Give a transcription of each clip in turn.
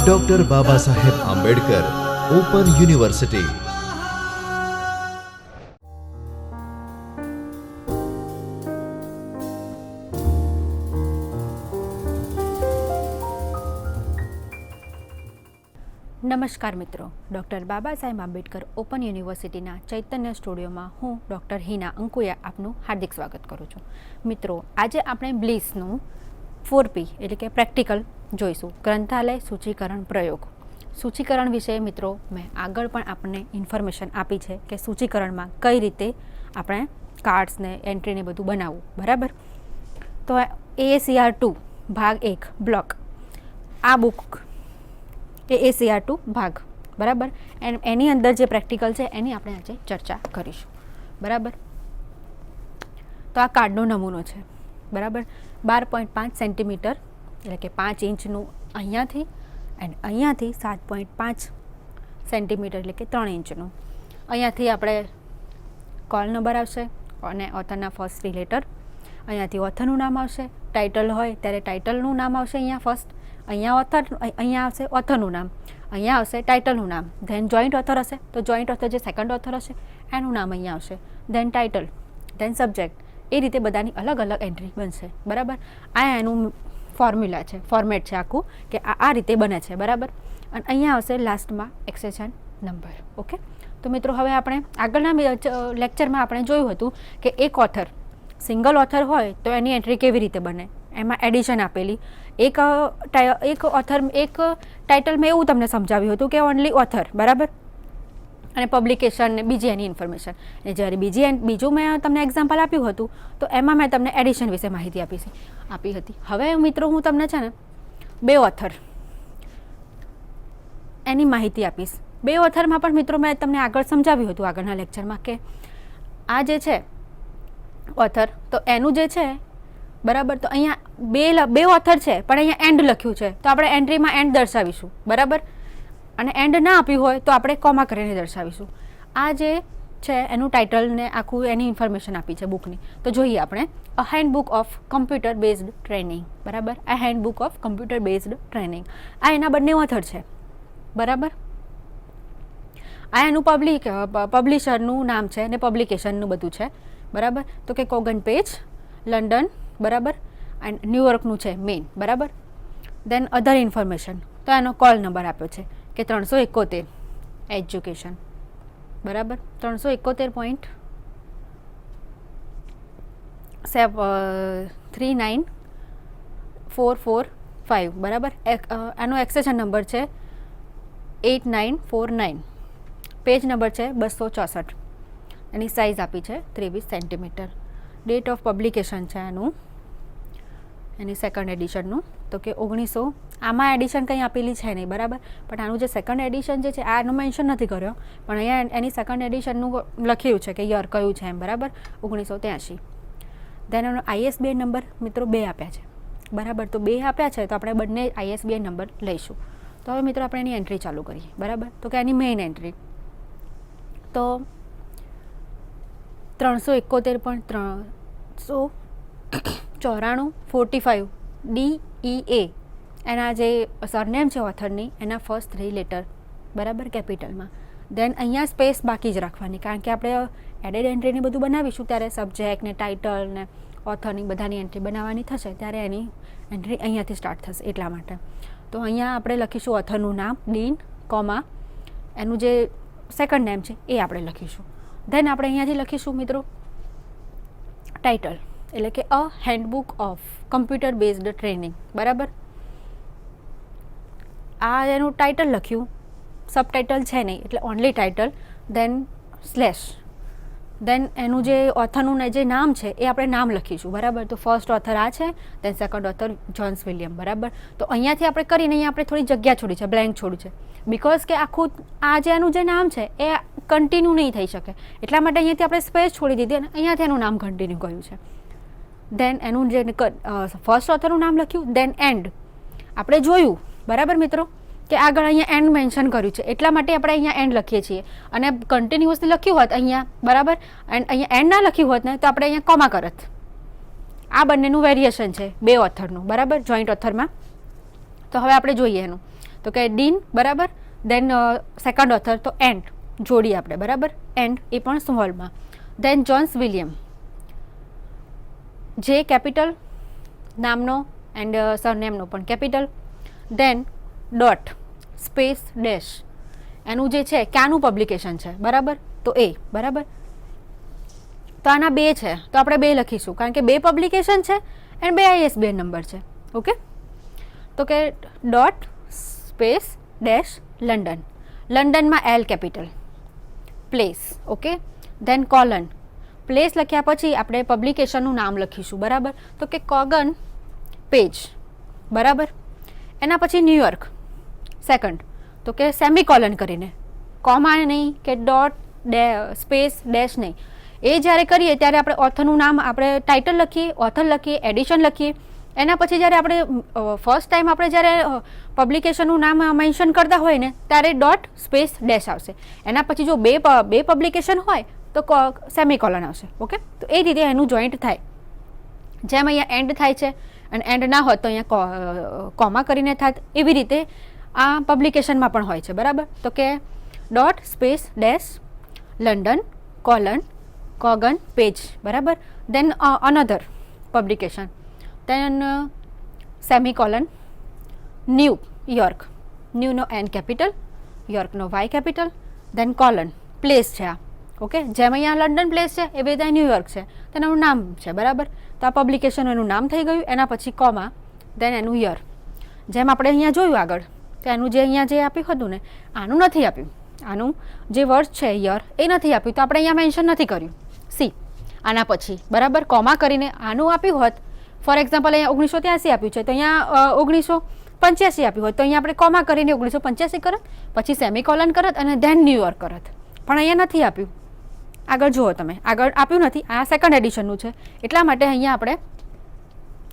Doctor Baba Saheb Ambedkar open university. નમસ્કાર મિત્રો, doctor Baba Saheb Ambedkar open યુનિવર્સિટીના ચૈતન્ય સ્ટુડિયોમાં હું ડૉક્ટર હિના અંકુયા આપનું હાર્દિક સ્વાગત કરું છું. મિત્રો, આજે આપણે બ્લીસનું 4P એટલે કે પ્રેક્ટિકલ જોઈશું. ગ્રંથાલય સૂચિકરણ પ્રયોગ. સૂચિકરણ વિશે મિત્રો મેં આગળ પણ આપણને ઇન્ફોર્મેશન આપી છે કે સૂચિકરણમાં કઈ રીતે આપણે કાર્ડ્સને એન્ટ્રીને બધું બનાવવું, બરાબર. તો AACR 2 ભાગ 1 બ્લોક, આ બુક AACR 2 ભાગ, બરાબર. એની અંદર જે પ્રેક્ટિકલ છે એની આપણે આજે ચર્ચા કરીશું, બરાબર. તો આ કાર્ડનો નમૂનો છે, બરાબર. 12.5 સેન્ટીમીટર એટલે કે 5 ઇંચનું અહીંયાથી એન્ડ અહીંયાથી 7.5 સેન્ટીમીટર એટલે કે 3 ઇંચનું. અહીંયાથી આપણે કોલ નંબર આવશે અને ઓથરના ફર્સ્ટ 3 લેટર. અહીંયાથી ઓથરનું નામ આવશે. ટાઇટલ હોય ત્યારે ટાઇટલનું નામ આવશે અહીંયા ફર્સ્ટ. અહીંયા આવશે ઓથરનું નામ, અહીંયા આવશે ટાઇટલનું નામ. ધેન જોઈન્ટ ઓથર હશે તો જોઈન્ટ ઓથર જે સેકન્ડ ઓથર હશે એનું નામ અહીંયા આવશે. Then title, then subject. એ રીતે બધાની અલગ અલગ એન્ટ્રી બનશે, બરાબર. આ એનું ફોર્મ્યુલા છે, ફોર્મેટ છે આખું કે આ રીતે બને છે, બરાબર. અને અહીંયા આવશે લાસ્ટમાં એક્સેશન નંબર. ઓકે, તો મિત્રો હવે આપણે આગળના લેક્ચરમાં આપણે જોયું હતું કે એક ઓથર, સિંગલ ઓથર હોય તો એની એન્ટ્રી કેવી રીતે બને, એમાં એડિશન આપેલી. એક ઓથર એક ટાઇટલમાં એવું તમને સમજાવ્યું હતું કે ઓનલી ઓથર, બરાબર, અને પબ્લિકેશન ને બીજી એની ઇન્ફોર્મેશન. અને જ્યારે બીજું મેં તમને એક્ઝામ્પલ આપ્યું હતું તો એમાં મેં તમને એડિશન વિશે માહિતી આપી હતી. હવે મિત્રો હું તમને છે ને 2 ઓથર એની માહિતી આપીશ. 2 ઓથરમાં પણ મિત્રો મેં તમને આગળ સમજાવ્યું હતું આગળના લેક્ચરમાં કે આ જે છે ઓથર, તો એનું જે છે, બરાબર, તો અહીંયા બે ઓથર છે પણ અહીંયા એન્ડ લખ્યું છે તો આપણે એન્ટ્રીમાં એન્ડ દર્શાવીશું, બરાબર. અને એન્ડ ના આપ્યું હોય તો આપણે કોમા કરીને દર્શાવીશું. આ જે છે એનું ટાઇટલ ને આખું એની ઇન્ફોર્મેશન આપી છે બુકની. તો જોઈએ આપણે a handbook of computer based training, બરાબર. આ handbook of computer based training, આ એના બંને ઓથર છે, બરાબર. આ એનું પબ્લિશરનું નામ છે ને પબ્લિકેશનનું બધું છે, બરાબર. તો કે કોગન પેજ, લંડન, બરાબર, એન્ડ ન્યુયોર્કનું છે મેઇન, બરાબર. દેન અધર ઇન્ફોર્મેશન, તો એનો કોલ નંબર આપ્યો છે કે 371 એજ્યુકેશન, બરાબર. 371.39445, બરાબર. આનો એક્સેશન નંબર છે 8949. પેજ નંબર છે 264. એની સાઇઝ આપી છે 23 સેન્ટીમીટર. ડેટ ઓફ પબ્લિકેશન છે એની સેકન્ડ એડિશનનું તો કે 1900. આમાં એડિશન કંઈ આપેલી છે નહીં, બરાબર. પણ આનું જે સેકન્ડ એડિશન જે છે આનું મેન્શન નથી કર્યો, પણ અહીંયા એની સેકન્ડ એડિશનનું લખ્યું છે કે યર કયું છે એમ, બરાબર, 1983. દેન એનો ISBN નંબર મિત્રો 2 આપ્યા છે, બરાબર. તો 2 આપ્યા છે તો આપણે બંને ISBN નંબર લઈશું. તો હવે મિત્રો આપણે એની એન્ટ્રી ચાલુ કરીએ, બરાબર. તો કે એની મેઇન એન્ટ્રી તો 371.394 DEA એના જે સરનેમ છે ઓથરની એના ફર્સ્ટ 3 લેટર, બરાબર, કેપિટલમાં. દેન અહીંયા સ્પેસ બાકી જ રાખવાની કારણ કે આપણે એડેડ એન્ટ્રીને બધું બનાવીશું ત્યારે સબ્જેક્ટ ને ટાઇટલ ને ઓથરની બધાની એન્ટ્રી બનાવવાની થશે ત્યારે એની એન્ટ્રી અહીંયાથી સ્ટાર્ટ થશે, એટલા માટે. તો અહીંયા આપણે લખીશું ઓથરનું નામ, ડીન, કોમા, એનું જે સેકન્ડ નેમ છે એ આપણે લખીશું. દેન આપણે અહીંયાથી લખીશું મિત્રો ટાઇટલ એટલે કે a handbook of computer based training, બરાબર. આ એનું ટાઇટલ લખ્યું, સબટાઇટલ છે નહીં એટલે only title. Then slash, then એનું જે ઓથરનું જે નામ છે એ આપણે નામ લખીશું, બરાબર. તો ફર્સ્ટ ઓથર આ છે, દેન સેકન્ડ ઓથર જોન્સ વિલિયમ, બરાબર. તો અહીંયાથી આપણે કરીને અહીંયા આપણે થોડી જગ્યા છોડી છે, બ્લેન્ક છોડ્યું છે, બિકોઝ કે આખું આ જે એનું જે નામ છે એ કન્ટિન્યુ નહીં થઈ શકે એટલા માટે અહીંયાથી આપણે સ્પેસ છોડી દીધી અને અહીંયાથી એનું નામ કન્ટિન્યુ કર્યું છે. દેન એનું જે ફર્સ્ટ ઓથરનું નામ લખ્યું. દેન એન્ડ આપણે જોયું, બરાબર મિત્રો, કે આગળ અહીંયા એન્ડ મેન્શન કર્યું છે એટલા માટે આપણે અહીંયા એન્ડ લખીએ છીએ. અને કન્ટિન્યુઅસલી લખ્યું હોત અહીંયા, બરાબર, એન્ડ અહીંયા એન્ડ ના લખ્યું હોત ને તો આપણે અહીંયા કોમા કરત. આ બંનેનું વેરિએશન છે 2 ઓથરનું, બરાબર, જોઈન્ટ ઓથરમાં તો હવે આપણે જોઈએ એનું. તો કે ડીન, બરાબર. દેન સેકન્ડ ઓથર તો એન્ડ જોડી આપણે, બરાબર. એન્ડ એ પણ સ્મોલમાં. દેન જોન્સ વિલિયમ, જે કેપિટલ નામનો એન્ડ સરનેમનો પણ કેપિટલ. દેન ડોટ સ્પેસ ડેશ, એનું જે છે ક્યાંનું પબ્લિકેશન છે, બરાબર. તો એ, બરાબર. તો આના બે છે તો આપણે બે લખીશું કારણ કે બે પબ્લિકેશન છે એન્ડ બે ISBN નંબર છે. ઓકે. તો કે ડોટ સ્પેસ ડેશ લંડન, લંડનમાં L capital. Place, okay. Then colon, place લખ્યા પછી આપણે પબ્લિકેશનનું નામ લખીશું, બરાબર. તો કે કોગન પેજ, બરાબર. એના પછી ન્યુયોર્ક સેકન્ડ, તો કે સેમિકોલન કરીને, કોમા નહીં કે ડોટ સ્પેસ ડેશ નહીં. એ જ્યારે કરીએ ત્યારે આપણે ઓથરનું નામ, આપણે ટાઇટલ લખીએ, ઓથર લખીએ, એડિશન લખીએ. એના પછી જ્યારે આપણે ફર્સ્ટ ટાઈમ આપણે જ્યારે પબ્લિકેશનનું નામ મેન્શન કરતા હોય ને ત્યારે ડોટ સ્પેસ ડેશ આવશે. એના પછી જો બે પબ્લિકેશન હોય તો સેમિકોલન આવશે. ઓકે. તો એ રીતે એનું જોઈન્ટ થાય. જેમ અહીંયા એન્ડ થાય છે અને એન્ડ ના હોત તો અહીંયા કોમા કરીને થાત, એવી રીતે આ પબ્લિકેશનમાં પણ હોય છે, બરાબર. તો કે dot space dash London colon Kogan Page, બરાબર. Then another publication, then semicolon New York, ન્યૂનો N કેપિટલ, યોર્કનો Y capital. Then colon place છે આ, ઓકે. જેમ અહીંયા લંડન પ્લેસ છે એવી રીતે ન્યુયોર્ક છે તેનું નામ છે, બરાબર. તો આ પબ્લિકેશનનું એનું નામ થઈ ગયું. એના પછી કોમા, દેન એનું યર. જેમ આપણે અહીંયા જોયું આગળ તો એનું જે અહીંયા જે આપ્યું હતું ને આનું નથી આપ્યું, આનું જે વર્ષ છે યર એ નથી આપ્યું, તો આપણે અહીંયા મેન્શન નથી કર્યું. સી આના પછી, બરાબર. કોમા કરીને આનું આપ્યું હોત, ફોર એક્ઝામ્પલ અહીંયા 1983 આપ્યું છે તો અહીંયા 1985 આપ્યું હોત તો અહીંયા આપણે કોમા કરીને 1985 કરત, પછી સેમિકોલન કરત અને ધેન ન્યુયોર્ક કરત. પણ અહીંયા નથી આપ્યું. આગળ જુઓ તમે, આગળ આપ્યું નથી. આ સેકન્ડ એડિશનનું છે એટલા માટે અહીંયા આપણે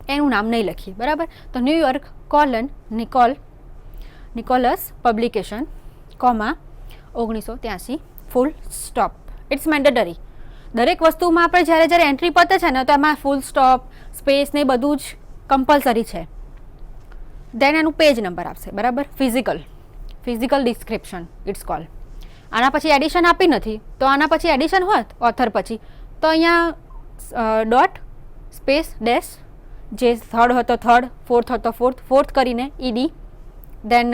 એનું નામ નહીં લખીએ, બરાબર. તો New York colon Nicholas publication comma 1983 full stop. It's mandatory. દરેક વસ્તુમાં આપણે જ્યારે જ્યારે એન્ટ્રી પતે છે ને તો એમાં ફૂલ સ્ટોપ સ્પેસ ને બધું જ કમ્પલસરી છે. દેન એનું પેજ નંબર આપશે, બરાબર. Physical description it's call. આના પછી એડિશન આપી નથી તો આના પછી એડિશન હોત ઓથર પછી તો અહીંયા ડોટ સ્પેસ ડેશ, જે થર્ડ હોય તો થર્ડ, ફોર્થ હોય તો ફોર્થ કરીને ED, દેન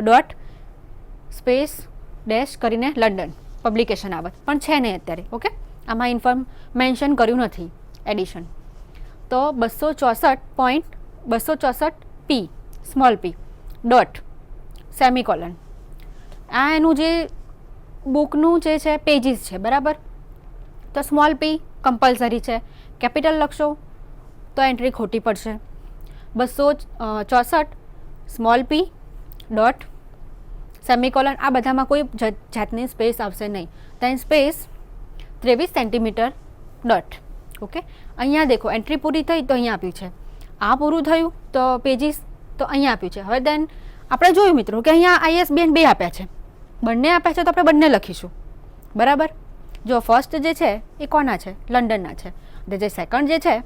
ડોટ સ્પેસ ડેશ કરીને લંડન પબ્લિકેશન આવત, પણ છે નહીં અત્યારે. ઓકે. આમાં ઇન્ફોર્મ મેન્શન કર્યું નથી એડિશન. તો 264.264 P small p dot semicolon. આ એનું જે બુકનું જે છે પેજીસ છે, બરાબર. તો સ્મોલ p કમ્પલસરી છે, કેપિટલ લખશો તો એન્ટ્રી ખોટી પડશે. 264 સ્મોલ p ડોટ સેમિકોલન. આ બધામાં કોઈ જાતની સ્પેસ આવશે નહીં. દેન સ્પેસ 23 સેન્ટીમીટર ડોટ. ઓકે. અહીંયા દેખો એન્ટ્રી પૂરી થઈ તો અહીંયા આપ્યું છે, આ પૂરું થયું તો પેજીસ તો અહીંયા આપ્યું છે. હવે દેન આપણે જોયું મિત્રો કે અહીંયા ISBN બે આપ્યા છે, બંને આપ્યા છે તો આપણે બંને લખીશું, બરાબર. જો ફર્સ્ટ જે છે એ કોના છે? લંડનના છે. જે સેકન્ડ જે છે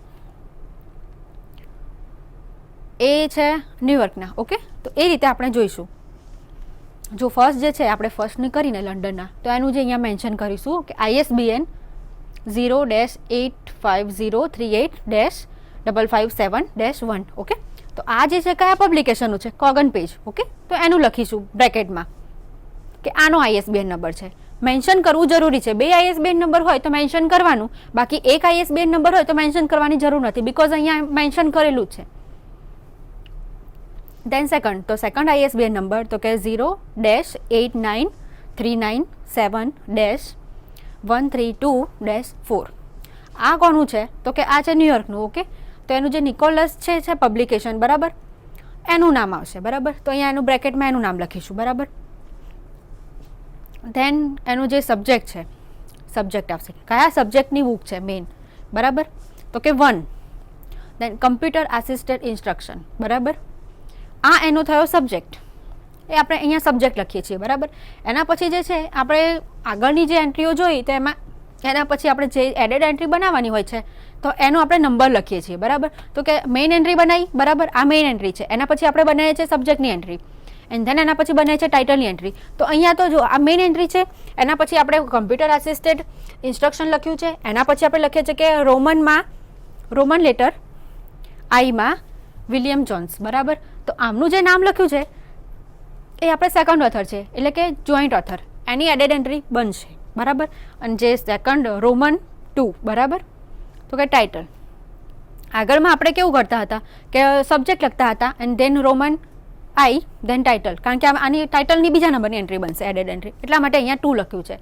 એ છે ન્યુયોર્કના. ઓકે. તો એ રીતે આપણે જોઈશું. જો ફર્સ્ટ જે છે આપણે ફર્સ્ટની કરીને લંડનના તો એનું જે અહીંયા મેન્શન કરીશું કે ISBN 0-85038-557-1. ઓકે. તો આ જે છે કયા પબ્લિકેશનનું છે? કોગન પેજ. ઓકે. તો એનું લખીશું બ્રેકેટમાં કે આનો ISBN નંબર છે. મેન્શન કરવું જરૂરી છે. બે ISBN નંબર હોય તો મેન્શન કરવાનું, બાકી એક ISBN નંબર હોય તો મેન્શન કરવાની જરૂર નથી, બિકોઝ અહીંયા મેન્શન કરેલું જ છે. દેન સેકન્ડ, તો સેકન્ડ ISBN નંબર તો કે 0-8939-7-132-4. આ કોનું છે? તો કે આ છે ન્યુયોર્કનું. ઓકે. તો એનું જે નિકોલસ છે પબ્લિકેશન, બરાબર, એનું નામ આવશે, બરાબર. તો અહીંયા એનું બ્રેકેટમાં એનું નામ લખીશું, બરાબર. ધેન એનું જે સબ્જેક્ટ છે, સબ્જેક્ટ આવશે, કયા સબ્જેક્ટની બુક છે મેઇન, બરાબર. તો કે 1. દેન કમ્પ્યુટર આસિસ્ટેડ ઇન્સ્ટ્રક્શન, બરાબર. આ એનો થયો સબ્જેક્ટ, એ આપણે અહીંયા સબ્જેક્ટ લખીએ છીએ, બરાબર. એના પછી જે છે આપણે આગળની જે એન્ટ્રીઓ જોઈ તો એમાં એના પછી આપણે જે એડેડ એન્ટ્રી બનાવવાની હોય છે તો એનો આપણે નંબર લખીએ છીએ, બરાબર. તો કે મેઇન એન્ટ્રી બનાવી, બરાબર, આ મેઇન એન્ટ્રી છે. એના પછી આપણે બનાવીએ છીએ સબ્જેક્ટની એન્ટ્રી, એન્ડ ધેન એના પછી બનાવીએ છીએ ટાઇટલની એન્ટ્રી. તો અહીંયા તો જો આ મેઇન એન્ટ્રી છે, એના પછી આપણે કમ્પ્યુટર આસિસ્ટેડ ઇન્સ્ટ્રક્શન લખ્યું છે. એના પછી આપણે લખીએ છીએ કે રોમન લેટર આઈમાં વિલિયમ જોન્સ, બરાબર. તો આમનું જે નામ લખ્યું છે એ આપણે સેકન્ડ ઓથર છે, એટલે કે જોઈન્ટ ઓથર, એની એડેડ એન્ટ્રી બનશે, બરાબર. અને જે સેકન્ડ રોમન 2, બરાબર, તો કે ટાઇટલ. આગળમાં આપણે કેવું કરતા હતા કે સબ્જેક્ટ લખતા હતા and then Roman I then title, કારણ કે આની ટાઇટલની બીજા નંબરની એન્ટ્રી બનશે, એડેડ એન્ટ્રી, એટલા માટે અહીંયા 2 લખ્યું છે.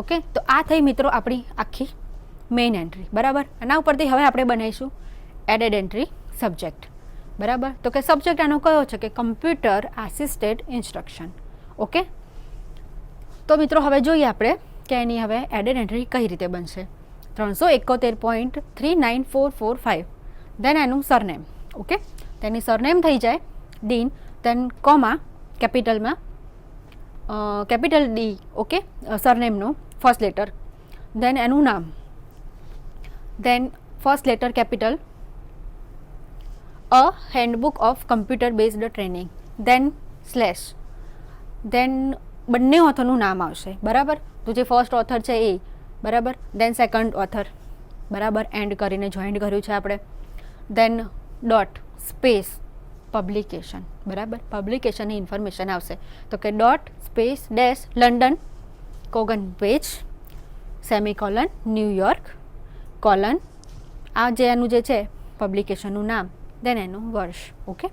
ઓકે, તો આ થઈ મિત્રો આપણી આખી મેઇન એન્ટ્રી, બરાબર. એના ઉપરથી હવે આપણે બનાવીશું એડેડ એન્ટ્રી સબ્જેક્ટ, બરાબર. તો કે સબ્જેક્ટ આનો કયો છે કે કમ્પ્યુટર આસિસ્ટેડ ઇન્સ્ટ્રક્શન. ઓકે, તો મિત્રો હવે જોઈએ આપણે કે એની હવે એડેડ એન્ટ્રી કઈ રીતે બનશે. 371.39445, દેન એનું સરનેમ. ઓકે, તેની સરનેમ થઈ જાય ડીન, દેન કોમા કેપિટલમાં કેપિટલ ડી, ઓકે, સરનેમનો ફર્સ્ટ લેટર, દેન એનું નામ, then first letter capital, a handbook of computer based training, then slash, then બંને ઓથરનું નામ આવશે, બરાબર. તો જે ફર્સ્ટ ઓથર છે એ, બરાબર, દેન સેકન્ડ ઓથર, બરાબર, એન્ડ કરીને જોઈન્ટ કર્યું છે આપણે, દેન ડોટ સ્પેસ પબ્લિકેશન, બરાબર, પબ્લિકેશનની ઇન્ફોર્મેશન આવશે. તો કે dot space dash London Kogan Page semicolon New York colon, આ જે એનું જે છે પબ્લિકેશનનું નામ, દેન એનું વર્ષ. ઓકે,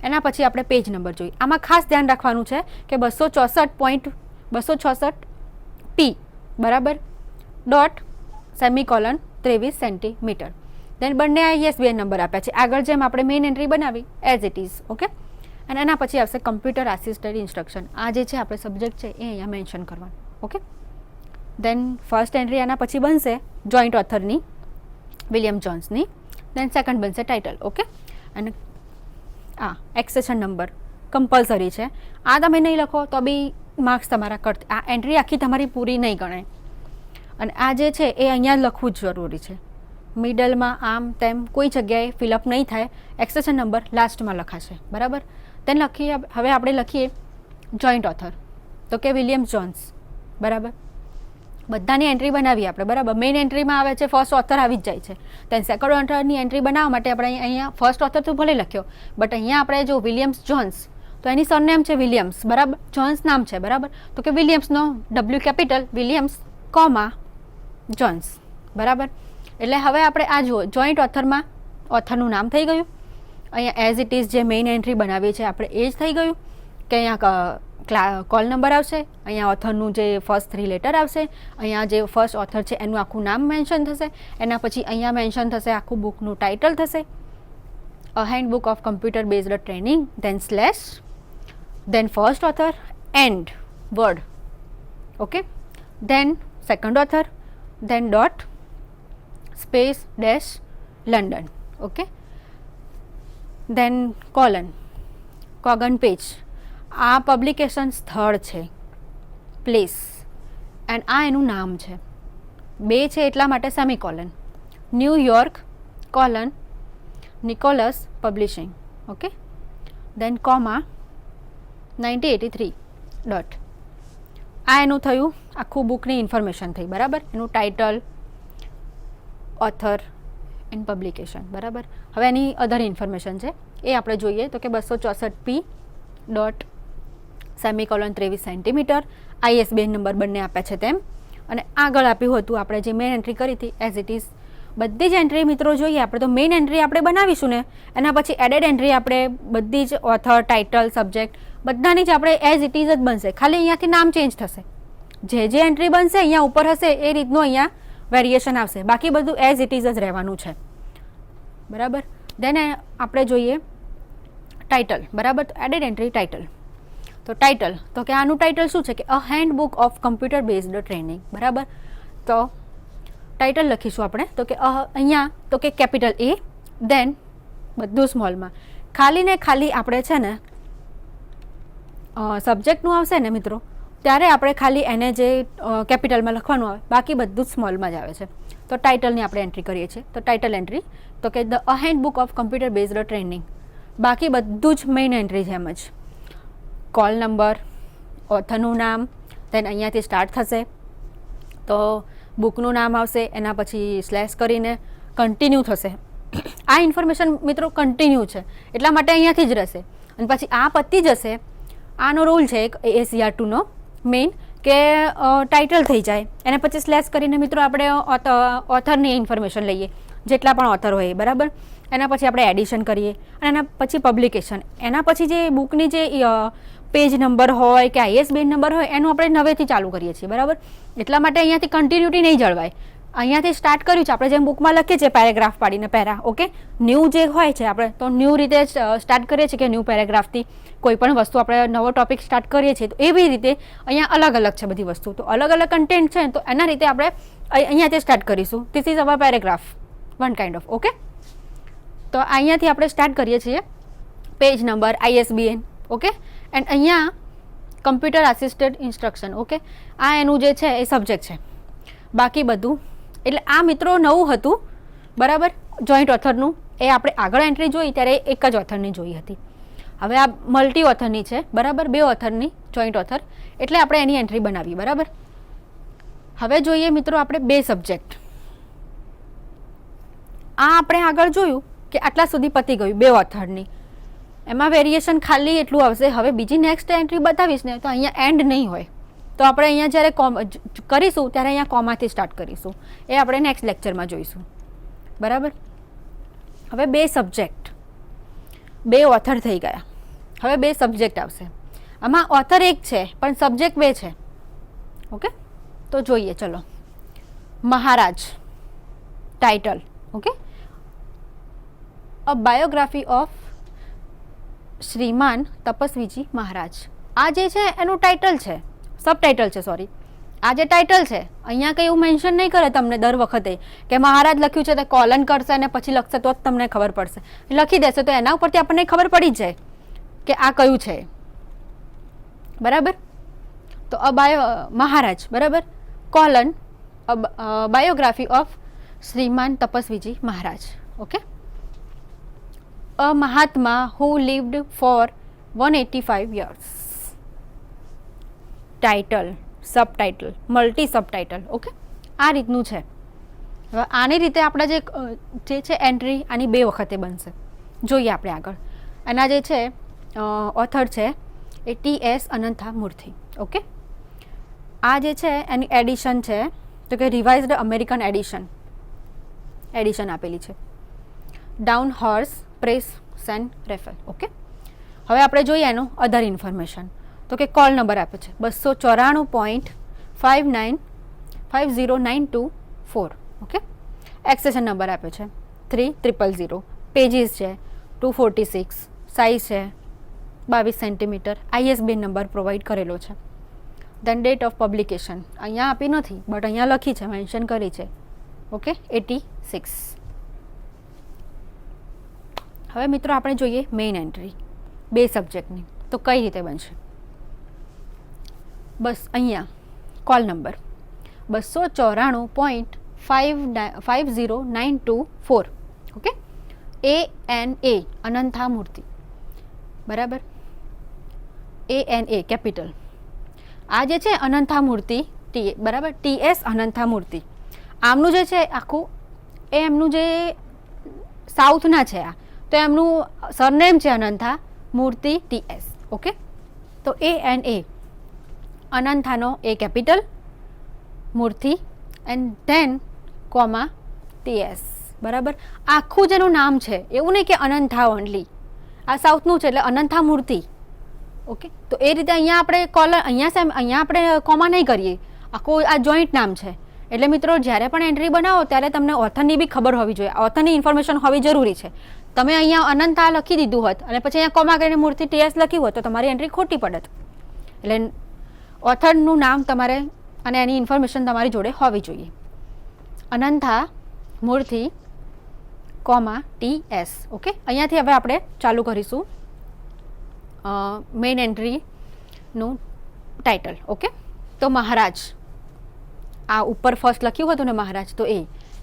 એના પછી આપણે પેજ નંબર જોઈએ. આમાં ખાસ ધ્યાન રાખવાનું છે કે 264.266 P, બરાબર, ડોટ સેમિકોલન 23 સેન્ટીમીટર. દેન બંને ISBN નંબર આપ્યા છે, આગળ જેમ આપણે મેઇન એન્ટ્રી બનાવી એઝ ઇટ ઇઝ. ઓકે, અને એના પછી આવશે કમ્પ્યુટર આસિસ્ટેડ ઇન્સ્ટ્રક્શન. આ જે છે આપણે સબ્જેક્ટ છે એ અહીંયા મેન્શન કરવાનું. ઓકે, દેન ફર્સ્ટ એન્ટ્રી આના પછી બનશે જોઈન્ટ ઓથરની વિલિયમ જોન્સની, દેન સેકન્ડ બનશે ટાઇટલ. ઓકે, અને આ એક્સેશન નંબર કમ્પલસરી છે, આ તમે નહીં લખો તો બી માર્ક્સ તમારા કટ, આ એન્ટ્રી આખી તમારી પૂરી નહીં ગણાય. અને આ જે છે એ અહીંયા લખવું જ જરૂરી છે, મિડલમાં આમ તેમ કોઈ જગ્યાએ ફિલઅપ નહીં થાય. એક્સેશન નંબર લાસ્ટમાં લખાશે, બરાબર. દેન હવે આપણે લખીએ જોઈન્ટ ઓથર, તો કે વિલિયમ જોન્સ, બરાબર. બધાની એન્ટ્રી બનાવીએ આપણે, બરાબર. મેઇન એન્ટ્રીમાં આવે છે ફર્સ્ટ ઓથર આવી જ જાય છે. દેન સેકન્ડ ઓથરની એન્ટ્રી બનાવવા માટે આપણે અહીંયા ફર્સ્ટ ઓથર તો ભલે લખ્યો, બટ અહીંયા આપણે જો વિલિયમ્સ જોન્સ, તો એની સરનેમ છે વિલિયમ્સ, બરાબર, જોન્સ નામ છે, બરાબર. તો કે વિલિયમ્સનો W capital Williams comma Jones, બરાબર. એટલે હવે આપણે આ જુઓ જોઈન્ટ ઓથરમાં ઓથરનું નામ થઈ ગયું, અહીંયા એઝ ઇટ ઇઝ જે મેઇન એન્ટ્રી બનાવીએ છીએ આપણે એ જ થઈ ગયું કે અહીંયા કોલ નંબર આવશે, અહીંયા ઓથરનું જે ફર્સ્ટ 3 લેટર આવશે, અહીંયા જે ફર્સ્ટ ઓથર છે એનું આખું નામ મેન્શન થશે, એના પછી અહીંયા મેન્શન થશે આખું બુકનું ટાઇટલ થશે, a handbook of computer based training, then slash, then first author and word. Okay, then second author, then dot space dash London. Okay, then colon Kogan Page, આ પબ્લિકેશન સ્થળ છે, પ્લેસ, એન્ડ આ એનું નામ છે, 2 છે એટલા માટે semicolon, New York colon Nicholas publishing. Okay, then comma 1983 dot, આ એનું થયું આખું બુકની ઇન્ફોર્મેશન થઈ, બરાબર. એનું ટાઇટલ, ઓથર એન્ડ પબ્લિકેશન, બરાબર. હવે એની અધર ઇન્ફોર્મેશન છે એ આપણે જોઈએ. તો કે 264P dot semicolon 23 centimetre, ISBN number બંને આપ્યા છે તેમ, અને આગળ આપ્યું હતું આપણે જે મેઇન એન્ટ્રી કરી હતી એઝ ઇટ ઇઝ. બધી જ એન્ટ્રી મિત્રો જોઈએ આપણે તો મેઇન એન્ટ્રી આપણે બનાવીશું ને, એના પછી એડેડ એન્ટ્રી આપણે બધી જ ઓથર, ટાઇટલ, સબ્જેક્ટ બધાની જ આપણે એઝ ઇટ ઇઝ જ બનશે, ખાલી અહીંયાથી નામ ચેન્જ થશે. જે એન્ટ્રી બનશે અહીંયા ઉપર હશે એ રીતનું અહીંયા વેરિએશન આવશે, બાકી બધું એઝ ઇટ ઇઝ જ રહેવાનું છે, બરાબર. દેન આપણે જોઈએ ટાઇટલ, બરાબર. તો એડેડ એન્ટ્રી ટાઇટલ, તો ટાઇટલ તો કે આનું ટાઇટલ શું છે કે a handbook of computer based training, બરાબર. તો ટાઇટલ લખીશું આપણે, તો કે અહીંયા તો કે કેપિટલ A, દેન બધું સ્મોલમાં, ખાલી ને ખાલી આપણે છે ને સબ્જેક્ટનું આવશે ને મિત્રો ત્યારે આપણે ખાલી એને જે કેપિટલમાં લખવાનું આવે, બાકી બધું જ સ્મોલમાં જ આવે છે. તો ટાઇટલની આપણે એન્ટ્રી કરીએ છીએ. તો ટાઇટલ એન્ટ્રી તો કે the a handbook of computer based training. બાકી બધું જ મેઇન એન્ટ્રી જેમ જ. કોલ નંબર, ઓથરનું નામ, દેન અહીંયાથી સ્ટાર્ટ થશે તો બુકનું નામ આવશે, એના પછી સ્લેશ કરીને કન્ટિન્યુ થશે. આ ઇન્ફોર્મેશન મિત્રો કન્ટિન્યુ છે એટલા માટે અહીંયાથી જ રહેશે. અને પછી આ પતી જશે. આનો રૂલ છે એક ASCR2 નો મેઇન કે ટાઇટલ થઈ જાય એને પછી સ્લેશ કરીને મિત્રો આપણે ઓથરની ઇન્ફોર્મેશન લઈએ, જેટલા પણ ઓથર હોય બરાબર. એના પછી આપણે એડિશન કરીએ અને એના પછી પબ્લિકેશન. એના પછી જે બુકની જે પેજ નંબર હોય કે ISBN નંબર હોય એનું આપણે નવેથી ચાલુ કરીએ છીએ બરાબર. એટલા માટે અહીંયાથી કન્ટિન્યુટી નહીં જળવાય. અહીંયાથી સ્ટાર્ટ કર્યું છે આપણે જેમ બુકમાં લખીએ છીએ પેરેગ્રાફ પાડીને પેરા, ઓકે. ન્યૂ જે હોય છે આપણે તો ન્યૂ રીતે સ્ટાર્ટ કરીએ છીએ કે ન્યૂ પેરેગ્રાફથી કોઈ પણ વસ્તુ આપણે નવો ટોપિક સ્ટાર્ટ કરીએ છીએ. તો એવી રીતે અહીંયા અલગ અલગ છે બધી વસ્તુ. તો અલગ અલગ કન્ટેન્ટ છે તો એના રીતે આપણે અહીંયાથી સ્ટાર્ટ કરીશું. This is our paragraph one kind of, okay. તો અહીંયાથી આપણે સ્ટાર્ટ કરીએ છીએ page number, ISBN, okay. And અહીંયા કમ્પ્યુટર આસિસ્ટેડ ઇન્સ્ટ્રક્શન, ઓકે. આ એનું જે છે એ સબ્જેક્ટ છે. બાકી બધું એટલે આ મિત્રો નવું હતું બરાબર. જોઈન્ટ ઓથરનું એ આપણે આગળ એન્ટ્રી જોઈ ત્યારે એક જ ઓથરની જોઈ હતી. હવે આ મલ્ટી ઓથરની છે બરાબર, 2 ઓથરની જોઈન્ટ ઓથર, એટલે આપણે એની એન્ટ્રી બનાવી બરાબર. હવે જોઈએ મિત્રો આપણે 2 સબ્જેક્ટ. આ આપણે આગળ જોયું કે આટલા સુધી પતી ગયું 2 ઓથરની. એમાં વેરિએશન ખાલી એટલું આવશે. હવે બીજી નેક્સ્ટ એન્ટ્રી બતાવીશ ને તો અહીંયા એન્ડ નહીં હોય. તો આપણે અહીંયા જ્યારે કરીશું ત્યારે અહીંયા કોમાથી સ્ટાર્ટ કરીશું. એ આપણે નેક્સ્ટ લેક્ચરમાં જોઈશું બરાબર. હવે 2 સબ્જેક્ટ, 2 ઓથર થઈ ગયા. હવે 2 સબ્જેક્ટ આવશે. આમાં ઓથર એક છે પણ સબ્જેક્ટ 2 છે, ઓકે. તો જોઈએ ચલો. Maharaj title, okay. A biography of Shriman Tapasviji Maharaj. આ જે છે એનું ટાઇટલ છે, સબ ટાઇટલ છે, સોરી. આ જે ટાઇટલ છે અહીંયા કંઈ એવું મેન્શન નહીં કરે તમને દર વખતે કે મહારાજ લખ્યું છે તો કોલન કરશે અને પછી લખશે તો જ તમને ખબર પડશે. લખી દેશે તો એના ઉપરથી આપણને ખબર પડી જ જાય કે આ કયું છે બરાબર. તો મહારાજ બરાબર, colon biography of Shriman Tapasviji Maharaj, okay. A Mahatma who lived for 185 years. Title, subtitle, multi subtitle, okay. આ રીતનું છે. હવે આની રીતે આપણા જે છે એન્ટ્રી આની 2 વખતે બનશે. જોઈએ આપણે આગળ. આના જે છે ઓથર છે એ TS અનંથામૂર્તિ, ઓકે. આ જે છે એની એડિશન છે તો કે રિવાઇઝડ અમેરિકન એડિશન આપેલી છે. Dawn Horse Press San Rafael, okay. હવે આપણે જોઈએ એનું અધર ઇન્ફોર્મેશન. તો કે કોલ નંબર આપે છે 294.595092 ઓકે. એક્સેશન નંબર આપે છે 3000. પેજીસ છે 246. સાઇઝ છે 22 સેન્ટીમીટર. ISBN નંબર પ્રોવાઈડ કરેલો છે. દેન ડેટ ઓફ પબ્લિકેશન અહીંયા આપી નથી બટ અહીંયા લખી છે, મેન્શન કરી છે, ઓકે. 86. હવે મિત્રો આપણે જોઈએ મેઇન એન્ટ્રી 2 સબ્જેક્ટની. તો કઈ રીતે બનશે? બસ અહીંયા કોલ નંબર 294.50924, ઓકે. ANA અનંથામૂર્તિ બરાબર. ANA capital. આ જે છે અનંથામૂર્તિ બરાબર, TS અનંથામૂર્તિ. આમનું જે છે આખું એ એમનું જે સાઉથના છે આ, તો એમનું સરનેમ છે અનંથામૂર્તિ TS, ઓકે. તો ANA અનંથાનો એ કેપિટલ, મૂર્તિ એન્ડ ધેન કોમા TS બરાબર. આખું જેનું નામ છે એવું નહીં કે અનંથા ઓનલી, આ સાઉથનું છે એટલે અનંથામૂર્તિ, ઓકે. તો એ રીતે અહીંયા આપણે અહીંયા આપણે કોમા નહીં કરીએ, આખું આ જોઈન્ટ નામ છે. એટલે મિત્રો જ્યારે પણ એન્ટ્રી બનાવો ત્યારે તમને ઓથરની બી ખબર હોવી જોઈએ, ઓથરની ઇન્ફોર્મેશન હોવી જરૂરી છે. તમે અહીંયા અનંતા લખી દીધું હોત અને પછી અહીંયા કોમા કરીને મૂર્તિ TS લખ્યું હોત તો તમારી એન્ટ્રી ખોટી પડત. એટલે ઓથરનું નામ તમારે અને એની ઇન્ફોર્મેશન તમારી જોડે હોવી જોઈએ. અનંથા મૂર્તિ કોમા TS, ઓકે. અહીંયાથી હવે આપણે ચાલુ કરીશું મેઇન એન્ટ્રીનું ટાઇટલ. ઓકે, તો મહારાજ, આ ઉપર ફર્સ્ટ લખ્યું હતું ને મહારાજ, તો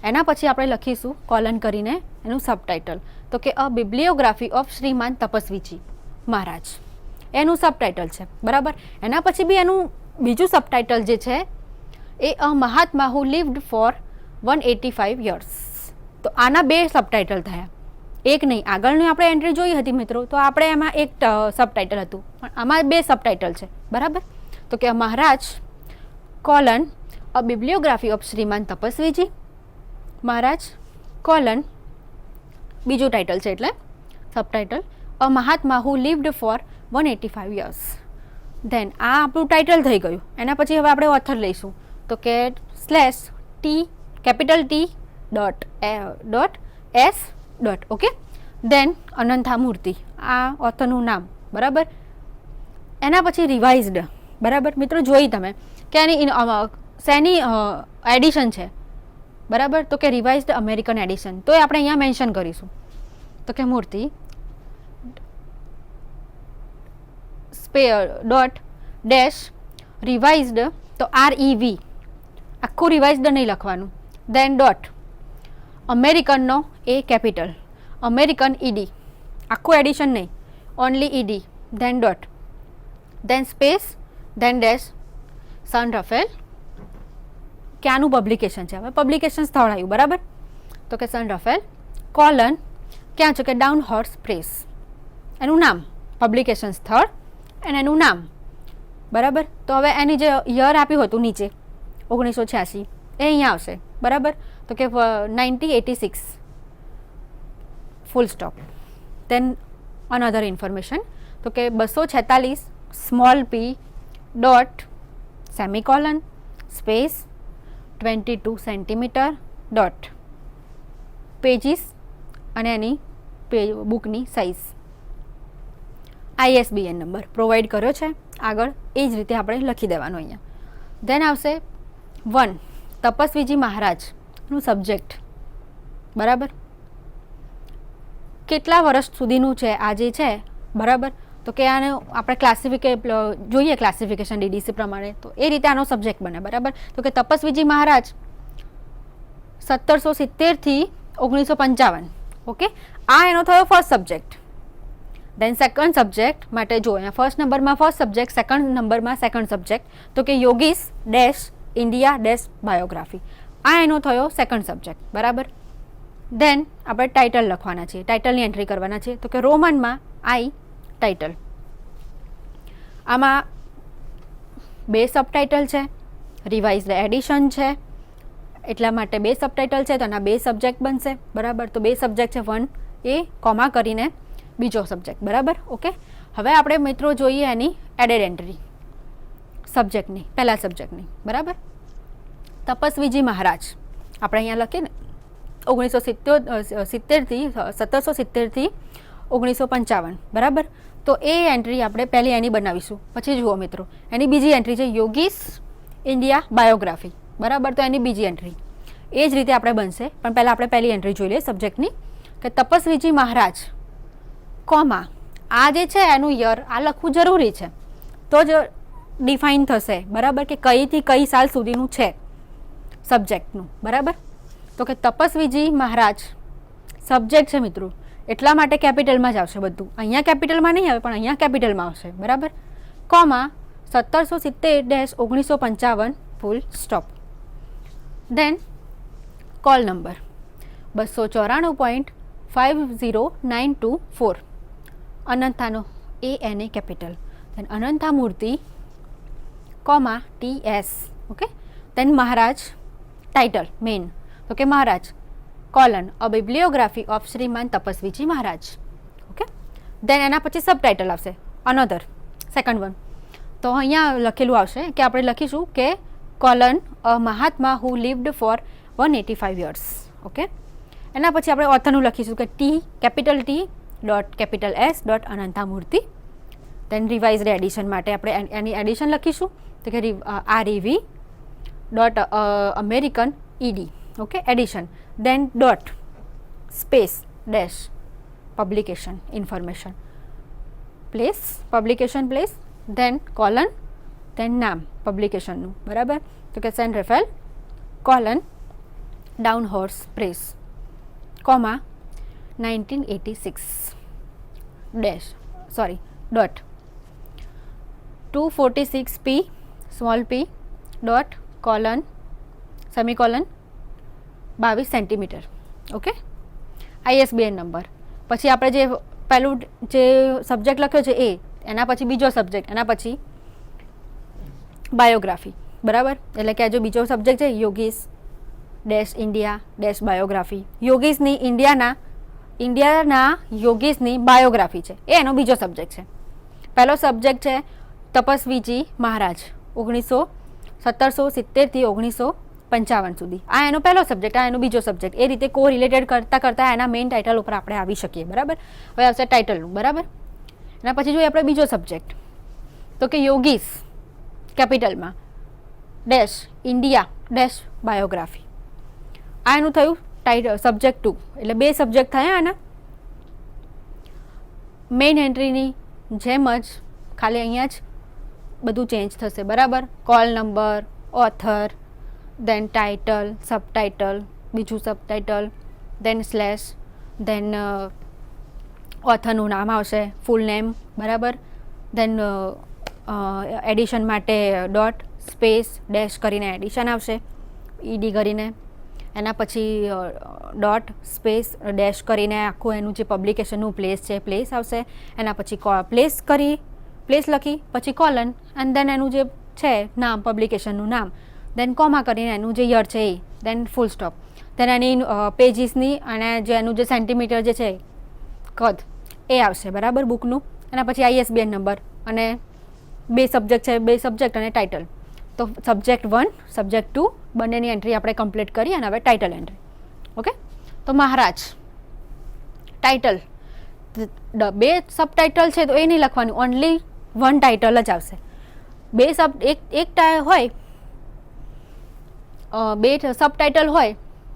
એના પછી આપણે લખીશું કોલન કરીને એનું સબટાઇટલ, તો કે અ બિબ્લિયોગ્રાફી ઓફ શ્રીમાન તપસ્વીજી મહારાજ, એનું સબટાઇટલ છે. બરાબર. એના પછી બી એનું બીજું સબટાઇટલ જે છે એ અ Mahatma who lived for 185 years. તો આના બે સબટાઇટલ થયા, એક નહીં. આગળની આપણે એન્ટ્રી જોઈ હતી મિત્રો, તો આપણે એમાં એક સબટાઇટલ હતું, પણ આમાં બે સબટાઇટલ છે. બરાબર. તો કે Maharaj colon a bibliography of Shriman Tapasviji Maharaj colon બીજું ટાઇટલ છે એટલે subtitle a Mahatma who lived for 185 years. Then આ આપણું ટાઇટલ થઈ ગયું. એના પછી હવે આપણે ઓથર લઈશું, તો કે /T capital T dot S dot. Okay. Then Anantha Murthy, આ ઓથરનું નામ. બરાબર. એના પછી રિવાઇઝડ. બરાબર મિત્રો, જોઈ તમે કે એની શેની એડિશન છે. બરાબર. તો કે રિવાઇઝડ અમેરિકન એડિશન, તો એ આપણે અહીંયા મેન્શન કરીશું. તો કે મૂર્તિ ડોટ ડેશ રિવાઇઝડ, તો REV, આખું રિવાઇઝડ નહીં લખવાનું. ધેન ડોટ અમેરિકનનો એ કેપિટલ, અમેરિકન ED, આખું એડિશન નહીં, only ED. Then dot, then space, then dash San Rafael, ક્યાંનું પબ્લિકેશન છે, હવે પબ્લિકેશન સ્થળ આવ્યું. બરાબર. તો કે સન રફેલ કોલન ક્યાં છે કે ડાઉન હોર્સ પ્રેસ, એનું નામ, પબ્લિકેશન સ્થળ અને એનું નામ. બરાબર. તો હવે એની જે યર આપ્યું હતું નીચે 1986, એ અહીંયા આવશે. બરાબર. તો કે 1986 full stop. Then another information, તો કે 246 small p dot semicolon space 22 centimetre dot pages અને એની બુકની સાઇઝ, ISBN નંબર પ્રોવાઈડ કર્યો છે આગળ, એ જ રીતે આપણે લખી દેવાનું અહીંયા. ધેન આવશે 1 તપસ્વીજી મહારાજનું સબ્જેક્ટ. બરાબર. કેટલા વર્ષ સુધીનું છે આ જે છે. બરાબર. તો કે આને આપણે જોઈએ ક્લાસિફિકેશન DDC પ્રમાણે, તો એ રીતે આનો સબ્જેક્ટ બને. બરાબર. તો કે તપસ્વીજી મહારાજ 1770 થી 1955. ઓકે. આ એનો થયો first subject. Than second subject માટે જો અહીંયા ફર્સ્ટ નંબરમાં ફર્સ્ટ સબ્જેક્ટ, સેકન્ડ નંબરમાં સેકન્ડ સબ્જેક્ટ, તો કે યોગીસ ડેશ ઇન્ડિયા ડેશ બાયોગ્રાફી, આ એનો થયો સેકન્ડ સબ્જેક્ટ. બરાબર. ધેન આપણે ટાઇટલ લખવાના છે, ટાઇટલની એન્ટ્રી કરવાના છે. તો કે રોમનમાં I ટાઇટલ. આમાં બે સબટાઇટલ છે, રિવાઇઝડ એડિશન છે, એટલા માટે બે સબટાઇટલ છે, તો આના બે સબ્જેક્ટ બનશે. બરાબર. તો બે સબ્જેક્ટ છે, 1A કોમા કરીને બીજો સબ્જેક્ટ. બરાબર. ઓકે. હવે આપણે મિત્રો જોઈએ એની એડેડ એન્ટ્રી સબ્જેક્ટની, પહેલા સબ્જેક્ટની. બરાબર. તપસ્વીજી મહારાજ આપણે અહીંયા લખીએ ને 1770 થી 1955. બરાબર. તો એ એન્ટ્રી આપણે પહેલી એની બનાવીશું. પછી જુઓ મિત્રો, એની બીજી એન્ટ્રી છે યોગીસ ઇન્ડિયા બાયોગ્રાફી. બરાબર. તો એની બીજી એન્ટ્રી એ જ રીતે આપણે બનશે, પણ પહેલાં આપણે પહેલી એન્ટ્રી જોઈ લઈએ સબ્જેક્ટની, કે તપસ્વીજી મહારાજ કોમા આ જે છે એનું યર આ લખવું જરૂરી છે, તો જ ડિફાઇન થશે. બરાબર. કે કઈથી કઈ સાલ સુધીનું છે સબ્જેક્ટનું. બરાબર. તો કે તપસ્વીજી મહારાજ સબ્જેક્ટ છે મિત્રો, એટલા માટે કેપિટલમાં જ આવશે બધું. અહીંયા કેપિટલમાં નહીં આવે, પણ અહીંયા કેપિટલમાં આવશે. બરાબર. Comma 1770-1955 full stop. Then call number 294.50924, અનંતાનો ANA capital. Then Anantha Murthy comma TS. Okay. Then Maharaj title main, તો કે Maharaj colon a bibliography of Shriman Tapasviji Maharaj. Okay. Then એના પછી સબટાઇટલ આવશે અનધર સેકન્ડ વન. તો અહીંયા લખેલું આવશે કે આપણે લખીશું કે colon a Mahatma who lived for 185 years. Okay. એના પછી આપણે ઓથરનું લખીશું કે capital T dot capital S dot Anantha Murthy. Then revised addition માટે આપણે એની એડિશન લખીશું, તો કે REV dot American ED. Okay. Edition. Then dot space dash publication information place, publication place. Then colon then નામ પબ્લિકેશનનું, બરાબર. તો કે Saint Rafael colon Dawn Horse Press comma 1986 dash dot 246p small p dot colon semicolon 22 centimetre. Okay. ISBN number. પછી આપણે જે પહેલું જે સબ્જેક્ટ લખ્યો છે એના પછી બીજો સબ્જેક્ટ, એના પછી બાયોગ્રાફી, બરાબર. એટલે કે આ જો બીજો સબ્જેક્ટ છે yogis dash India dash biography, યોગીસની ઇન્ડિયાના યોગીસની બાયોગ્રાફી છે, એ એનો બીજો સબ્જેક્ટ છે. પહેલો સબ્જેક્ટ છે તપસ્વીજી મહારાજ 1770થી 1955 સુધી, આ એનો પહેલો સબ્જેક્ટ, આ એનો બીજો સબ્જેક્ટ. એ રીતે કો રિલેટેડ કરતાં એના મેઇન ટાઇટલ ઉપર આપણે આવી શકીએ, બરાબર. હવે આવશે ટાઇટલનું, બરાબર. એના પછી જોઈએ આપણે બીજો સબ્જેક્ટ, તો કે યોગીસ કેપિટલમાં ડેશ ઇન્ડિયા ડેશ બાયોગ્રાફી. આ એનું થયું સબ્જેક્ટ 2. એટલે 2 સબ્જેક્ટ થયા આના. મેઇન એન્ટ્રીની જેમ જ ખાલી અહીંયા જ બધું ચેન્જ થશે, બરાબર. કોલ નંબર, ઓથર, દેન ટાઇટલ, સબટાઇટલ, બીજું સબટાઇટલ, દેન સ્લેશ, દેન ઓથરનું નામ આવશે, ફૂલ નેમ, બરાબર. દેન એડિશન માટે ડોટ સ્પેસ ડેશ કરીને એડિશન આવશે, ઈડી કરીને. એના પછી ડોટ સ્પેસ ડેશ કરીને આખું એનું જે પબ્લિકેશનનું પ્લેસ છે પ્લેસ આવશે. એના પછી પ્લેસ લખી પછી કોલન એન્ડ દેન એનું જે છે નામ પબ્લિકેશનનું નામ, દેન કોમા કરીને એનું જે યર છે એ, દેન ફૂલ સ્ટોપ, દેન એની પેજીસની અને જે એનું જે સેન્ટીમીટર જે છે કદ એ આવશે, બરાબર, બુકનું. એના પછી ISBN નંબર અને 2 સબ્જેક્ટ છે, 2 સબ્જેક્ટ અને ટાઇટલ. તો સબ્જેક્ટ 1 સબ્જેક્ટ 2 બંનેની એન્ટ્રી આપણે કમ્પ્લીટ કરી અને હવે ટાઇટલ એન્ટ્રી. ઓકે. તો મહારાજ ટાઇટલ, 2 સબટાઇટલ છે તો એ નહીં લખવાનું, ઓનલી 1 ટાઇટલ જ આવશે. 2 સબટાઇટલ હોય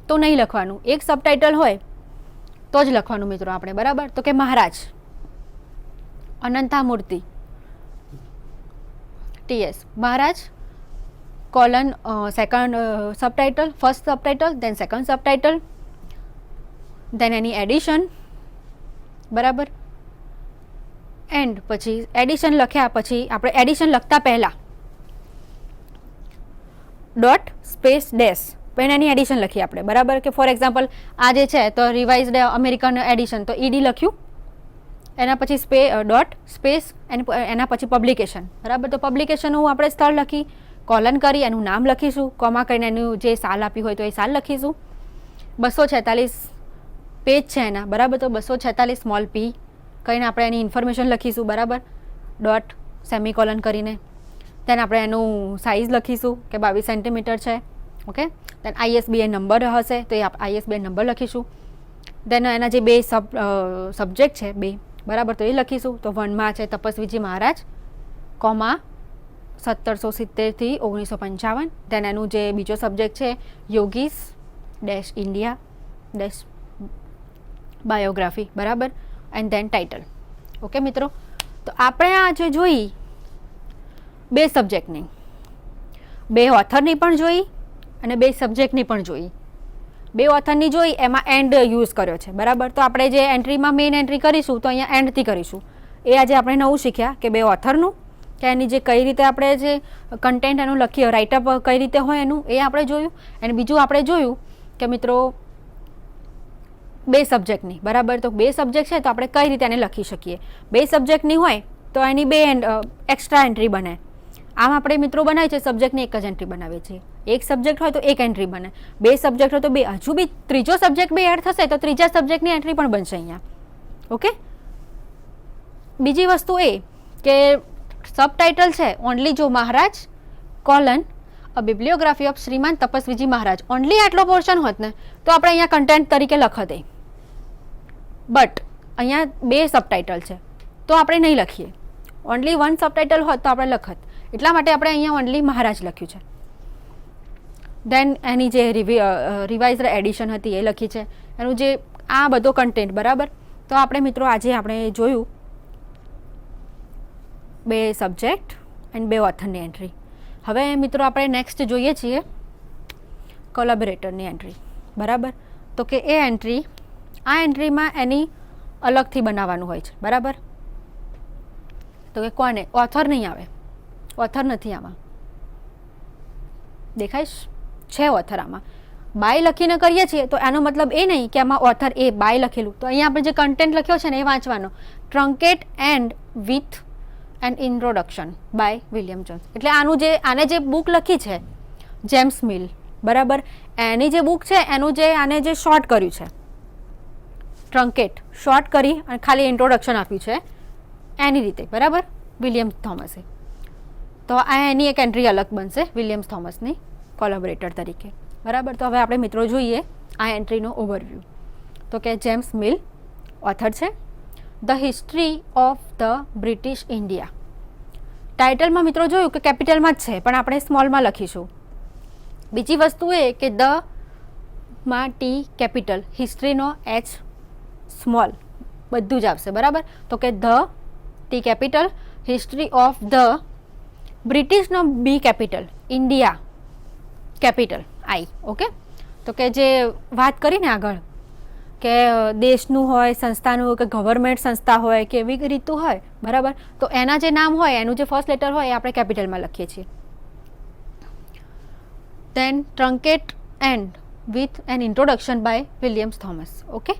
તો નહીં લખવાનું, 1 સબટાઇટલ હોય તો જ લખવાનું મિત્રો આપણે, બરાબર. તો કે Maharaj Ananthamurthy TS Maharaj colon second subtitle, first subtitle, then second subtitle, then એની એડિશન, બરાબર. એન્ડ પછી એડિશન લખ્યા પછી આપણે એડિશન લખતા પહેલાં ડોટ સ્પેસ ડેશ પણ એની એડિશન લખીએ આપણે, બરાબર. કે ફોર એક્ઝામ્પલ આ જે છે તો રિવાઇઝડ અમેરિકન એડિશન, તો ED લખ્યું. એના પછી ડોટ સ્પેસ એના પછી પબ્લિકેશન, બરાબર. તો પબ્લિકેશનનું આપણે સ્થળ લખી, કોલન કરી એનું નામ લખીશું, કોમા કરીને એનું જે સાલ આપી હોય તો એ સાલ લખીશું. 246 પેજ છે એના, બરાબર. તો 246 સ્મોલ p કહીને આપણે એની ઇન્ફોર્મેશન લખીશું, બરાબર. ડોટ સેમિકોલન કરીને દેન આપણે એનું સાઇઝ લખીશું કે 22 સેન્ટીમીટર છે. ઓકે. દેન ISBN નંબર હશે તો એ ISBN નંબર લખીશું. દેન એના જે 2 સબ્જેક્ટ છે 2, બરાબર, તો એ લખીશું. તો 1માં છે તપસ્વીજી મહારાજ કોમા 1770થી 1955. દેન એનું જે બીજો સબ્જેક્ટ છે yogis dash India dash biography, બરાબર. And then title. ઓકે મિત્રો. તો આપણે આ જે જોઈ 2 સબ્જેક્ટની, 2 ઓથરની પણ જોઈ અને 2 સબ્જેક્ટની પણ જોઈ. 2 ઓથરની જોઈ એમાં એન્ડ યુઝ કર્યો છે, બરાબર. તો આપણે જે એન્ટ્રીમાં મેઇન એન્ટ્રી કરીશું તો અહીંયા એન્ડથી કરીશું. એ આજે આપણે નવું શીખ્યા કે 2 ઓથરનું કે એની જે કઈ રીતે આપણે જે કન્ટેન્ટ એનું લખીએ, રાઇટઅપ કઈ રીતે હોય એનું એ આપણે જોયું. અને બીજું આપણે જોયું કે મિત્રો 2 સબ્જેક્ટની, બરાબર. તો 2 સબ્જેક્ટ છે તો આપણે કઈ રીતે એને લખી શકીએ. 2 સબ્જેક્ટની હોય તો એની 2 એક્સ્ટ્રા એન્ટ્રી બને. આમ આપણે મિત્રો બનાવીએ છીએ સબ્જેક્ટની એક જ એન્ટ્રી બનાવીએ છીએ. 1 સબ્જેક્ટ હોય તો 1 એન્ટ્રી બને, 2 સબ્જેક્ટ હોય તો 2, હજુ બી ત્રીજો સબ્જેક્ટ 2 એડ થશે તો ત્રીજા સબ્જેક્ટની એન્ટ્રી પણ બનશે અહીંયા. ઓકે. બીજી વસ્તુ એ કે સબટાઇટલ છે ઓનલી જો Maharaj colon a bibliography of Shriman Tapasviji Maharaj, only આટલો પોર્શન હોત ને તો આપણે અહીંયા કન્ટેન્ટ તરીકે લખત. બટ અહીંયા 2 સબટાઇટલ છે તો આપણે નહીં લખીએ. ઓનલી 1 સબટાઇટલ હોત તો આપણે લખત. એટલા માટે આપણે અહીંયા ઓનલી મહારાજ લખ્યું છે. દેન એની જે રિવાઇઝડ એડિશન હતી એ લખી છે, એનું જે આ બધો કન્ટેન્ટ, બરાબર. તો આપણે મિત્રો આજે આપણે જોયું 2 સબ્જેક્ટ એન્ડ 2 ઓથરની એન્ટ્રી. હવે મિત્રો આપણે નેક્સ્ટ જોઈએ છીએ કોલેબોરેટરની એન્ટ્રી. બરાબર, તો કે એ એન્ટ્રી, આ એન્ટ્રીમાં એની અલગથી બનાવવાનું હોય છે. બરાબર, તો કે કોને, ઓથર નહીં આવે, ઓથર નથી આમાં, દેખાઈશ છે ઓથર આમાં. બાય લખીને કરીએ છીએ તો એનો મતલબ એ નહીં કે આમાં ઓથર એ બાય લખેલું, તો અહીંયા આપણે જે કન્ટેન્ટ લખ્યો છે ને એ વાંચવાનો. Truncate and with an introduction by William Jones. એટલે આને જે બુક લખી છે જેમ્સ મિલ, બરાબર, એની જે બુક છે એનું જે આને જે શોર્ટ કર્યું છે, ટ્રંકેટ શોર્ટ કરી અને ખાલી ઇન્ટ્રોડક્શન આપ્યું છે એની રીતે. બરાબર, વિલિયમ થોમસે. તો આ એની એક એન્ટ્રી અલગ બનશે વિલિયમ થોમસની કોલેબોરેટર તરીકે. બરાબર, તો હવે આપણે મિત્રો જોઈએ આ એન્ટ્રીનો ઓવરવ્યૂ. તો કે જેમ્સ મિલ ઓથર છે. The history of the British India. ટાઇટલમાં મિત્રો જોયું કે કેપિટલમાં જ છે, પણ આપણે સ્મોલમાં લખીશું. બીજી વસ્તુ એ કે ધ માં ટી કેપિટલ, હિસ્ટ્રીનો એચ સ્મોલ, બધું જ આવશે. બરાબર, તો કે the T capital, history of the બ્રિટિશનો B capital, India capital I. Okay, તો કે જે વાત કરીને આગળ કે દેશનું હોય, સંસ્થાનું હોય, કે ગવર્મેન્ટ સંસ્થા હોય, કે એવી રીતું હોય. બરાબર, તો એના જે નામ હોય, એનું જે ફર્સ્ટ લેટર હોય એ આપણે કેપિટલમાં લખીએ છીએ. Then truncate and with an introduction by William Thomas. Okay,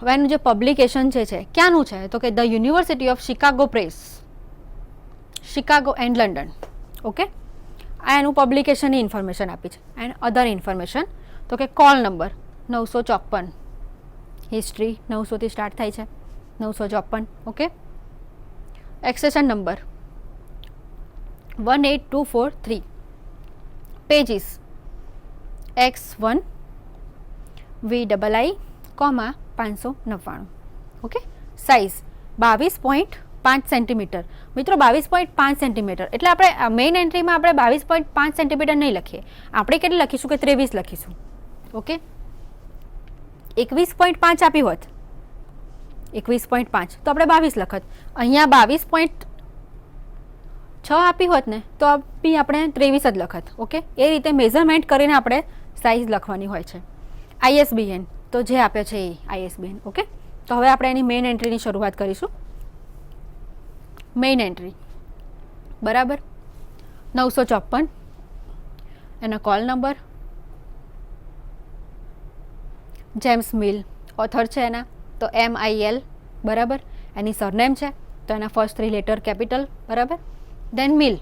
હવે એનું જે પબ્લિકેશન છે ક્યાંનું છે, તો કે the University of Chicago Press, Chicago and London. Okay, આ એનું પબ્લિકેશનની ઇન્ફોર્મેશન આપી છે. એન્ડ અધર ઇન્ફોર્મેશન, તો કે કોલ નંબર 954, હિસ્ટ્રી 900થી સ્ટાર્ટ થાય છે, 954. Okay, accession number 18243, pages X1 VII, 599. Okay, size 22.5 centimetre. મિત્રો 22.5 સેન્ટીમીટર એટલે આપણે મેઇન એન્ટ્રીમાં આપણે 22.5 સેન્ટીમીટર નહીં લખીએ, આપણે કેટલી લખીશું કે 23 લખીશું. ઓકે, 21.5 આપ્યું હોત, 21.5 તો આપણે 22 લખત. અહીંયા 22.6 આપી હોત ને તો બી આપણે 23 જ લખત. ઓકે, એ રીતે મેઝરમેન્ટ કરીને આપણે સાઇઝ લખવાની હોય છે. ISBN તો જે આપ્યો છે એ ISBN. ઓકે, તો હવે આપણે એની મેઇન એન્ટ્રીની શરૂઆત કરીશું. મેઇન એન્ટ્રી, બરાબર, 954, એનો call number, James Mill author છે એના, તો MIL. બરાબર, એની સરનેમ છે તો એના ફર્સ્ટ 3 લેટર કેપિટલ. બરાબર, દેન મિલ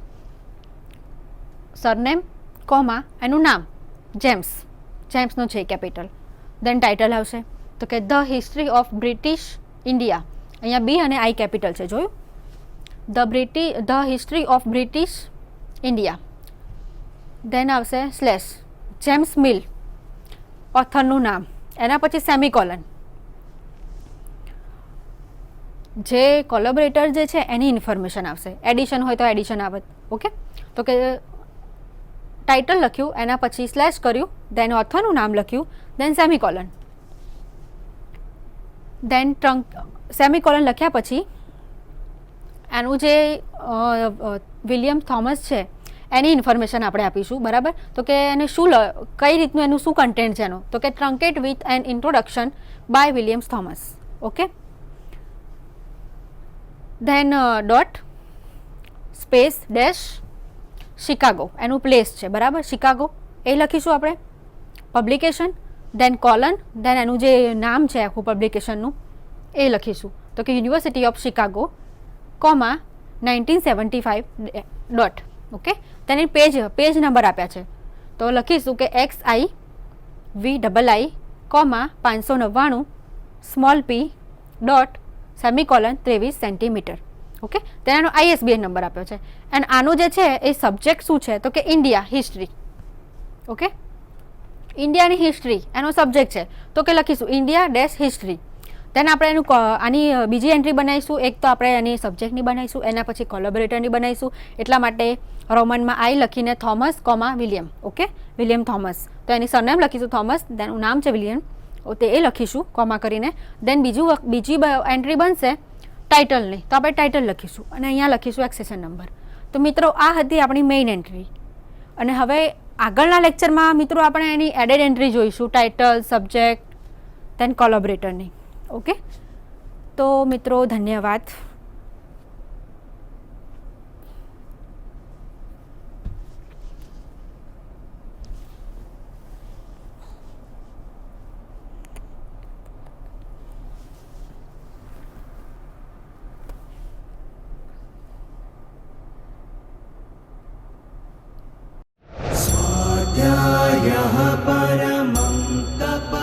સરનેમ કોમા એનું નામ જેમ્સ, જેમ્સનું છે કેપિટલ. દેન ટાઇટલ આવશે તો કે the history of British India, અહીંયા બી અને આઈ કેપિટલ છે, જોયું, the history of British India. Then આવશે સ્લેશ જેમ્સ મિલ ઓથરનું નામ, એના પછી સેમિકોલન, જે કોલેબોરેટર જે છે એની ઇન્ફોર્મેશન આવશે. એડિશન હોય તો એડિશન આવત. ઓકે, તો કે ટાઇટલ લખ્યું, એના પછી સ્લેશ કર્યું, દેન ઓથરનું નામ લખ્યું, દેન સેમિકોલન. દેન સેમિકોલન લખ્યા પછી એનું જે વિલિયમ થોમસ છે એની ઇન્ફોર્મેશન આપણે આપીશું. બરાબર, તો કે એને કઈ રીતનું એનું શું કન્ટેન્ટ છે એનું, તો કે truncate with an introduction by William Thomas. Okay, then dot space dash Chicago, એનું પ્લેસ છે. બરાબર, શિકાગો એ લખીશું આપણે. પબ્લિકેશન, દેન કોલન, દેન એનું જે નામ છે આખું પબ્લિકેશનનું એ લખીશું, તો કે university of Chicago, 1975 dot. Okay, તેની પેજ નંબર આપ્યા છે તો લખીશું કે XIVII, 599 small p dot semicolon 23 centimetre. Okay, તેનો ISBN નંબર આપ્યો છે. એન્ડ આનું જે છે એ સબ્જેક્ટ શું છે, તો કે ઇન્ડિયા હિસ્ટ્રી. ઓકે, ઇન્ડિયાની હિસ્ટ્રી એનો સબ્જેક્ટ છે તો કે લખીશું ઇન્ડિયા ડેશ હિસ્ટ્રી. દેન આપણે એનું આની બીજી એન્ટ્રી બનાવીશું. એક તો આપણે એની સબ્જેક્ટની બનાવીશું, એના પછી કોલેબોરેટરની બનાવીશું. એટલા માટે રોમનમાં I લખીને Thomas William. Okay, William Thomas, તો એની સરનેમ લખીશું થોમસ, દેન એનું નામ છે વિલિયમ, તે એ લખીશું કોમા કરીને. દેન બીજી એન્ટ્રી બનશે ટાઇટલની, તો આપણે ટાઇટલ લખીશું અને અહીંયા લખીશું એક્સેશન નંબર. તો મિત્રો આ હતી આપણી મેઇન એન્ટ્રી, અને હવે આગળના લેક્ચરમાં મિત્રો આપણે એની એડેડ એન્ટ્રી જોઈશું, ટાઇટલ, સબ્જેક્ટ, દેન કોલેબોરેટરની. ઓકે, તો મિત્રો ધન્યવાદ. स्वाध्यायः परमं तप